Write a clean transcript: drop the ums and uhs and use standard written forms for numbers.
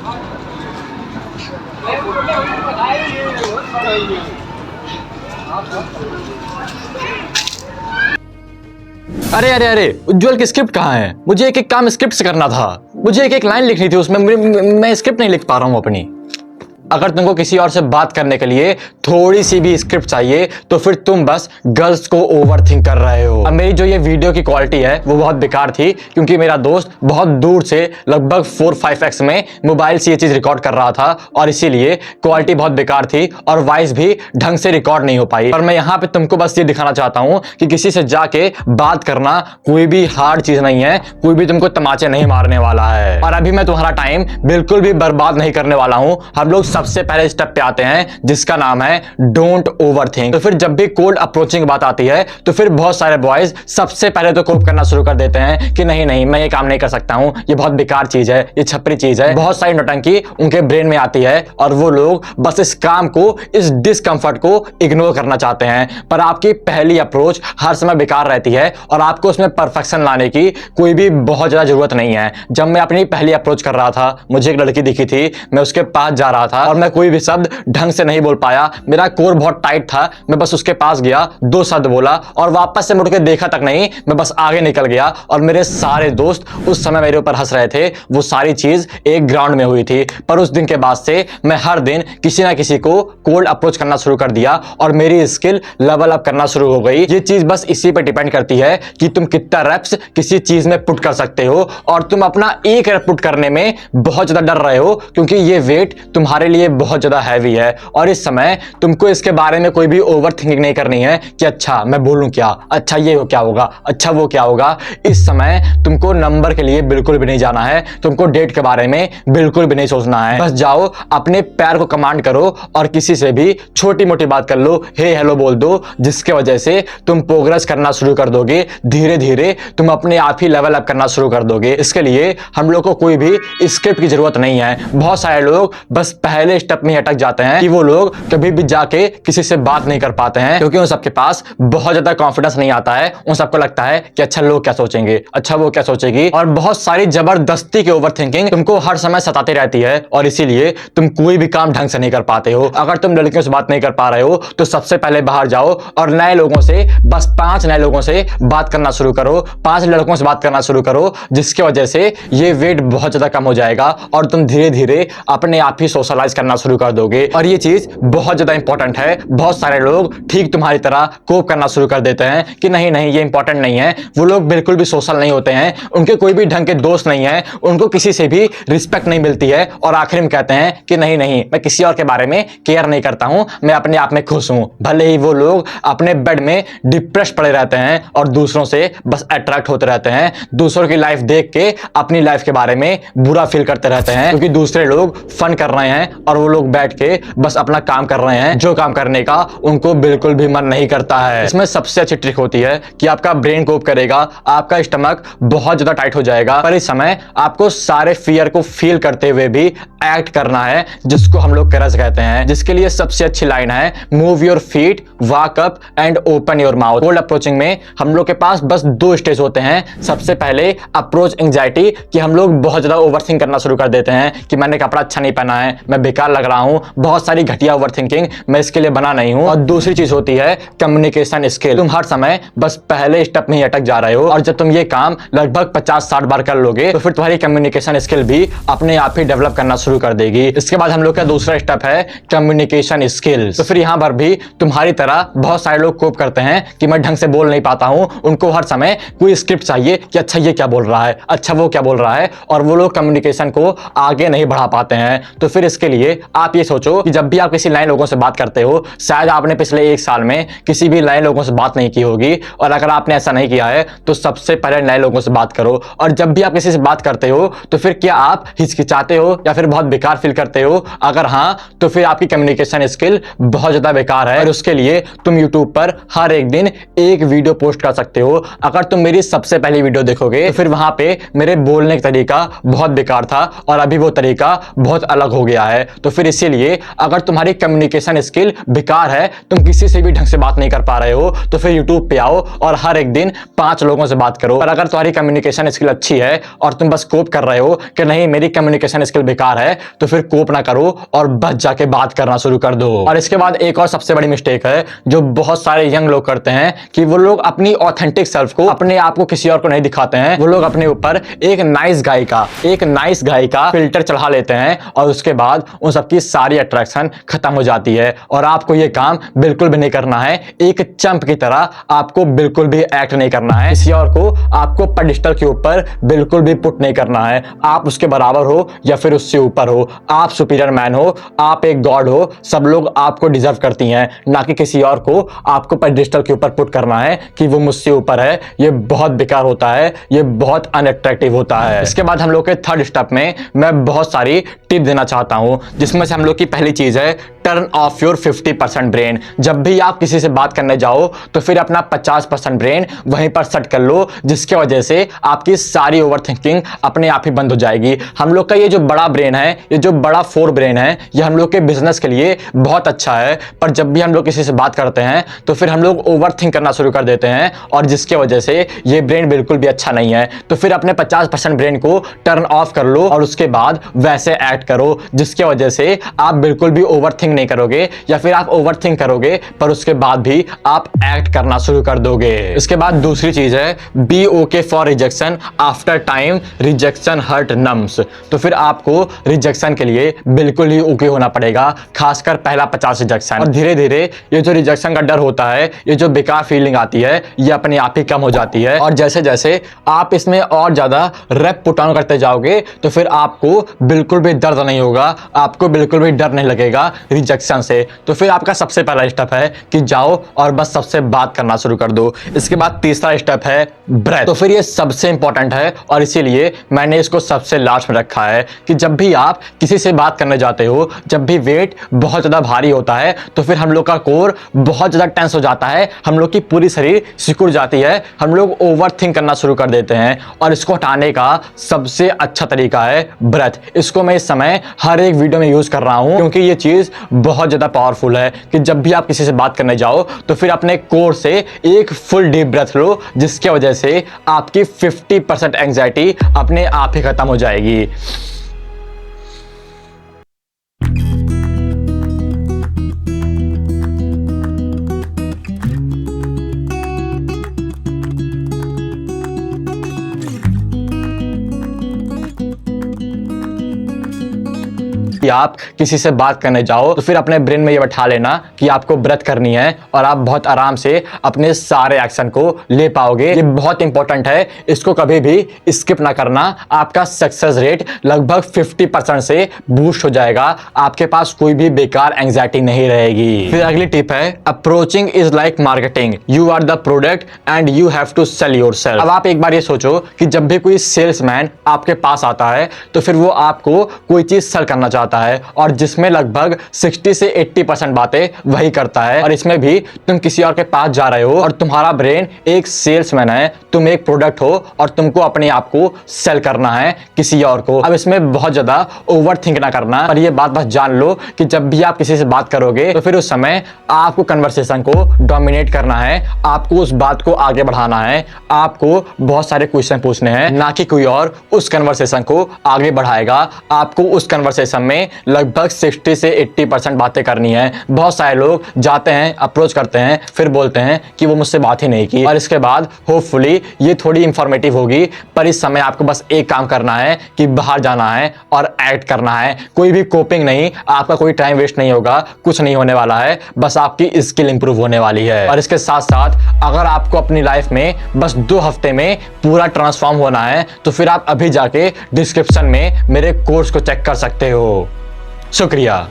अरे अरे अरे, उज्जवल की स्क्रिप्ट कहाँ है? मुझे एक एक काम स्क्रिप्ट से करना था। मुझे एक एक लाइन लिखनी थी उसमें। मैं स्क्रिप्ट नहीं लिख पा रहा हूँ अपनी। अगर तुमको किसी और से बात करने के लिए थोड़ी सी भी स्क्रिप्ट चाहिए तो फिर तुम बस गर्ल्स को ओवरथिंक कर रहे हो। अब मेरी जो ये वीडियो की क्वालिटी है वो बहुत बेकार थी, क्योंकि मेरा दोस्त बहुत दूर से लगभग 4-5x में मोबाइल से ये चीज रिकॉर्ड कर रहा था, और इसीलिए क्वालिटी बहुत बेकार थी और वॉइस भी ढंग से रिकॉर्ड नहीं हो पाई। और मैं यहाँ पे तुमको बस ये दिखाना चाहता हूँ कि किसी से जाके बात करना कोई भी हार्ड चीज नहीं है, कोई भी तुमको तमाचे नहीं मारने वाला है। और अभी मैं तुम्हारा टाइम बिल्कुल भी बर्बाद नहीं करने वाला हूँ। हम लोग सबसे पहले स्टेप पे आते हैं जिसका नाम है डोंट ओवरथिंक। तो फिर जब भी कोल्ड अप्रोचिंग की बात आती है तो फिर बहुत सारे बॉयज सबसे पहले तो कोप करना शुरू कर देते हैं कि नहीं नहीं, मैं ये काम नहीं कर सकता हूं, ये बहुत बेकार चीज है, ये छपरी चीज है। बहुत सारी नौटंकी उनके ब्रेन में आती है और वो लोग बस इस काम को, इस डिस्कंफर्ट को इग्नोर करना चाहते हैं। पर आपकी पहली अप्रोच हर समय बेकार रहती है और आपको उसमें परफेक्शन लाने की कोई भी बहुत ज्यादा जरूरत नहीं है। जब मैं अपनी पहली अप्रोच कर रहा था, मुझे एक लड़की दिखी थी, मैं उसके पास जा रहा था और मैं कोई भी शब्द ढंग से नहीं बोल पाया। मेरा कोर बहुत टाइट था। मैं बस उसके पास गया, 2 शब्द बोला और वापस से मुड़ के देखा तक नहीं, मैं बस आगे निकल गया। और मेरे सारे दोस्त उस समय मेरे ऊपर हंस रहे थे। वो सारी चीज एक ग्राउंड में हुई थी। पर उस दिन के बाद से मैं हर दिन किसी ना किसी को कोल्ड अप्रोच करना शुरू कर दिया और मेरी स्किल लेवल अप करना शुरू हो गई। ये चीज बस इसी पे डिपेंड करती है कि तुम कितना रेप्स किसी चीज में पुट कर सकते हो। और तुम अपना एक रेप पुट करने में बहुत ज्यादा डर रहे हो, क्योंकि ये वेट तुम्हारे लिए बहुत ज्यादा हैवी है। और इस समय तुमको इसके बारे में कोई भी ओवर थिंकिंग नहीं करनी है कि अच्छा मैं बोलूं क्या, अच्छा ये क्या होगा, अच्छा वो क्या होगा। इस समय तुमको नंबर के लिए बिल्कुल भी नहीं जाना है, तुमको डेट के बारे में बिल्कुल भी नहीं सोचना है। बस जाओ, अपने पैर को कमांड करो और किसी से भी छोटी मोटी बात कर लो, हे हेलो बोल दो, जिसके वजह से तुम प्रोग्रेस करना शुरू कर दोगे। धीरे धीरे तुम अपने आप ही लेवल अप करना शुरू कर दोगे। इसके लिए हम लोग को कोई भी स्क्रिप्ट की जरूरत नहीं है। बहुत सारे लोग बस पहले स्टेप में अटक जाते हैं कि वो लोग कभी भी जाके किसी से बात नहीं कर पाते हैं, क्योंकि उन सबके पास बहुत ज्यादा कॉन्फिडेंस नहीं आता है। उन सबको लगता है कि अच्छा लोग क्या सोचेंगे, अच्छा वो क्या सोचेगी। और बहुत सारी जबरदस्ती की ओवरथिंकिंग तुमको हर समय सताती रहती है और इसीलिए तुम कोई भी काम ढंग से नहीं कर पाते हो। अगर तुम लड़कियों से बात नहीं कर पा रहे हो तो सबसे पहले बाहर जाओ और नए लोगों से, बस 5 नए लोगों से बात करना शुरू करो, 5 लड़कों से बात करना शुरू करो, जिसकी वजह से ये वेट बहुत ज्यादा कम हो जाएगा और तुम धीरे धीरे अपने आप ही सोशलाइज करना शुरू कर दोगे। और ये चीज बहुत ज्यादा इंपॉर्टेंट है। बहुत सारे लोग ठीक तुम्हारी तरह कोप करना शुरू कर देते हैं कि नहीं नहीं ये इंपॉर्टेंट नहीं है। वो लोग बिल्कुल भी सोशल नहीं होते हैं, उनके कोई भी ढंग के दोस्त नहीं है, उनको किसी से भी रिस्पेक्ट नहीं मिलती है और आखिर में कहते हैं कि नहीं नहीं मैं किसी और के बारे में केयर नहीं करता हूं, मैं अपने आप में खुश हूं। भले ही वो लोग अपने बेड में डिप्रेस पड़े रहते हैं और दूसरों से बस अट्रैक्ट होते रहते हैं, दूसरों की लाइफ देख के अपनी लाइफ के बारे में बुरा फील करते रहते हैं, क्योंकि दूसरे लोग फन कर रहे हैं और वो लोग बैठ के बस अपना काम कर रहे हैं, जो काम करने का उनको बिल्कुल भी मन नहीं करता है। इसमें सबसे अच्छी ट्रिक होती है कि आपका ब्रेन कोप करेगा, आपका स्टमक बहुत ज्यादा टाइट हो जाएगा, पर इस समय आपको सारे फियर को फील करते हुए भी एक्ट करना है, जिसको हम लोग करज कहते हैं। जिसके लिए सबसे अच्छी लाइन है move your feet, walk up and open your mouth. Cold approaching में हम लोग के पास बस 2 स्टेज होते हैं। सबसे पहले अप्रोच एंजाइटी, कि हम लोग बहुत ज्यादा ओवरथिंक करना शुरू कर देते हैं कि मैंने कपड़ा अच्छा नहीं पहना है, मैं बेकार लग रहा हूं, बहुत सारी घटिया ओवरथिंकिंग, मैं इसके लिए बना नहीं हूं। और दूसरी चीज होती है कम्युनिकेशन स्किल। तुम हर समय बस पहले स्टेप में ही अटक जा रहे हो और जब तुम ये काम लगभग 50-60 बार कर लोगे तो फिर तुम्हारी कम्युनिकेशन स्किल भी अपने आप ही डेवलप करना शुरू कर देगी। इसके बाद हम लोग का दूसरा स्टेप है कम्युनिकेशन स्किल्स। तो फिर यहां पर भी तुम्हारी तरह बहुत सारे लोग कोप करते हैं कि मैं ढंग से बोल नहीं पाता हूं, उनको हर समय कोई स्क्रिप्ट चाहिए कि अच्छा ये क्या बोल रहा है, अच्छा वो क्या बोल रहा है, और वो लोग कम्युनिकेशन को आगे नहीं बढ़ा पाते हैं। तो फिर इसके लिए आप ये सोचो कि जब भी आप किसी नए लोगों से बात करते हो, शायद आपने पिछले 1 साल में किसी भी नए लोगों से बात नहीं की होगी, और अगर आपने ऐसा नहीं किया है तो सबसे पहले नए लोगों से बात करो। और जब भी आप किसी से बात करते हो तो फिर क्या आप हिचकिचाते हो या फिर बहुत बेकार फील करते हो? अगर हाँ, तो फिर आपकी कम्युनिकेशन स्किल बहुत ज्यादा बेकार है। और उसके लिए तुम यूट्यूब पर हर एक दिन एक वीडियो पोस्ट कर सकते हो। अगर तुम मेरी सबसे पहली वीडियो देखोगे तो फिर वहां पे मेरे बोलने का तरीका बहुत बेकार था और अभी वो तरीका बहुत अलग हो गया है। तो फिर इसीलिए अगर तुम्हारी कम्युनिकेशन स्किल बेकार है, तुम किसी से भी ढंग से बात नहीं कर पा रहे हो, तो फिर यूट्यूब पे आओ और हर एक दिन 5 लोगों से बात करो। और अगर तुम्हारी कम्युनिकेशन स्किल अच्छी है और तुम बस कोप कर रहे हो कि नहीं मेरी कम्युनिकेशन स्किल बेकार है, है तो फिर कोप ना करो और बस जाके बात करना शुरू कर दो। और इसके बाद एक और सबसे बड़ी मिस्टेक है जो बहुत सारे यंग लोग करते हैं कि वो लोग अपनी ऑथेंटिक सेल्फ को, अपने आप को किसी और को नहीं दिखाते हैं। वो लोग अपने ऊपर एक नाइस गाय का फिल्टर चढ़ा लेते हैं और उसके बाद उन सबकी सारी अट्रैक्शन खत्म हो जाती है। और आपको ये काम बिल्कुल भी नहीं करना है। एक चंप की तरह आपको बिल्कुल भी एक्ट नहीं करना है। किसी और को आपको पेडिस्टल के ऊपर बिल्कुल भी पुट नहीं करना है। आप उसके बराबर हो या फिर उससे ऊपर हो, आप सुपीरियर मैन हो, आप एक गॉड हो, सब लोग आपको डिजर्व करती हैं, ना कि किसी और को आपको पेडिस्टल के ऊपर पुट करना है कि वो मुझसे ऊपर है। ये बहुत बेकार होता है, ये बहुत अनअट्रैक्टिव होता है। इसके बाद हम लोग के थर्ड स्टेप में मैं बहुत सारी टिप देना चाहता हूं, जिसमें से हम लोग की पहली चीज है टर्न ऑफ योर 50% ब्रेन। जब भी आप किसी से बात करने जाओ तो फिर अपना 50% ब्रेन वहीं पर सेट कर लो, जिसके वजह से आपकी सारी ओवर थिंकिंग अपने आप ही बंद हो जाएगी। हम लोग का ये जो बड़ा ब्रेन है, ये जो बड़ा फोर ब्रेन है, ये हम लोग के बिजनेस के लिए बहुत अच्छा है, पर जब भी हम लोग किसी से बात करते हैं तो फिर हम लोग ओवर थिंक करना शुरू कर देते हैं और जिसके वजह से ये ब्रेन बिल्कुल भी अच्छा नहीं है। तो फिर अपने 50% ब्रेन को टर्न ऑफ कर लो और उसके बाद वैसे एक्ट करो, जिसके वजह से आप बिल्कुल भी ओवर थिंक नहीं करोगे, या फिर आप ओवर थिंक करोगे पर उसके बाद भी आप एक्ट करना शुरू कर दोगे। इसके बाद दूसरी चीज है be okay for rejection after time, rejection hurt numbs. तो फिर आपको रिजेक्शन के लिए बिल्कुल ही ओके होना पड़ेगा, खासकर पहला 50 रिजेक्शन। और धीरे धीरे ये जो रिजेक्शन का डर होता है, ये जो बेकार फीलिंग आती है, ये अपने आप ही कम हो जाती है। और जैसे जैसे आप इसमें और ज्यादा रेप पुट ऑन करते जाओगे तो फिर आपको बिल्कुल भी दर्द नहीं होगा, आपको बिल्कुल भी डर नहीं लगेगा रिजेक्शन से। तो फिर आपका सबसे पहला स्टेप है कि जाओ और बस सबसे बात करना शुरू कर दो। इसके बाद तीसरा स्टेप है ब्रेथ। तो फिर ये सबसे इंपॉर्टेंट है और इसीलिए मैंने इसको सबसे लास्ट में रखा है कि जब भी आप किसी से बात करने जाते हो, जब भी वेट बहुत ज्यादा भारी होता है तो फिर हम लोग का कोर बहुत ज्यादा टेंस हो जाता है, हम लोग की पूरी शरीर सिकुड़ जाती है, हम लोग ओवर थिंक करना शुरू कर देते हैं। और इसको हटाने का सबसे अच्छा तरीका है ब्रेथ। इसको मैं इस समय हर एक वीडियो में यूज कर रहा हूं क्योंकि ये चीज बहुत ज्यादा पावरफुल है कि जब भी आप किसी से बात करने जाओ तो फिर अपने कोर से एक फुल डीप ब्रेथ लो, जिसके वजह से आपकी 50% एंजाइटी अपने आप ही खत्म हो जाएगी। आप किसी से बात करने जाओ तो फिर अपने ब्रेन में ये बैठा लेना कि आपको ब्रेथ करनी है और आप बहुत आराम से अपने सारे एक्शन को ले पाओगे। ये बहुत इंपॉर्टेंट है, इसको कभी भी स्किप ना करना। आपका सक्सेस रेट लगभग 50% से बूस्ट हो जाएगा, आपके पास कोई भी बेकार एंजाइटी नहीं रहेगी। फिर अगली टिप है approaching is like marketing, you are the product and you have to sell yourself. अब आप एक बार ये सोचो कि जब भी कोई सेल्समैन आपके पास आता है तो फिर वो आपको कोई चीज सेल करना चाहता है और जिसमें लगभग 60 से 80% बातें वही करता है। और इसमें भी तुम किसी और के पास जा रहे हो और तुम्हारा ब्रेन एक सेल्समैन है, तुम एक प्रोडक्ट हो और तुमको अपने आप को सेल करना है किसी और को। अब इसमें बहुत ज्यादा ओवर थिंक ना करना, पर ये बात बस जान लो कि जब भी आप किसी से बात करोगे तो फिर उस समय आपको कन्वर्सेशन को डोमिनेट करना है, आपको उस बात को आगे बढ़ाना है, आपको बहुत सारे क्वेश्चन पूछने हैं, ना कि कोई और उस कन्वर्सेशन को आगे बढ़ाएगा। आपको उस कन्वर्सेशन में लगभग 60 से 80% बातें करनी है। बहुत सारे लोग जाते हैं, अप्रोच करते हैं, फिर बोलते हैं कि वो मुझसे बात ही नहीं की। और इसके बाद होपफुली ये थोड़ी इंफॉर्मेटिव होगी, पर इस समय आपको बस एक काम करना है कि बाहर जाना है और एक्ट करना है। कोई भी कोपिंग नहीं, आपका कोई टाइम वेस्ट नहीं होगा, कुछ नहीं होने वाला है, बस आपकी स्किल इंप्रूव होने वाली है। और इसके साथ साथ अगर आपको अपनी लाइफ में बस 2 हफ्ते में पूरा ट्रांसफॉर्म होना है तो फिर आप अभी जाके डिस्क्रिप्शन में मेरे कोर्स को चेक कर सकते हो। शुक्रिया।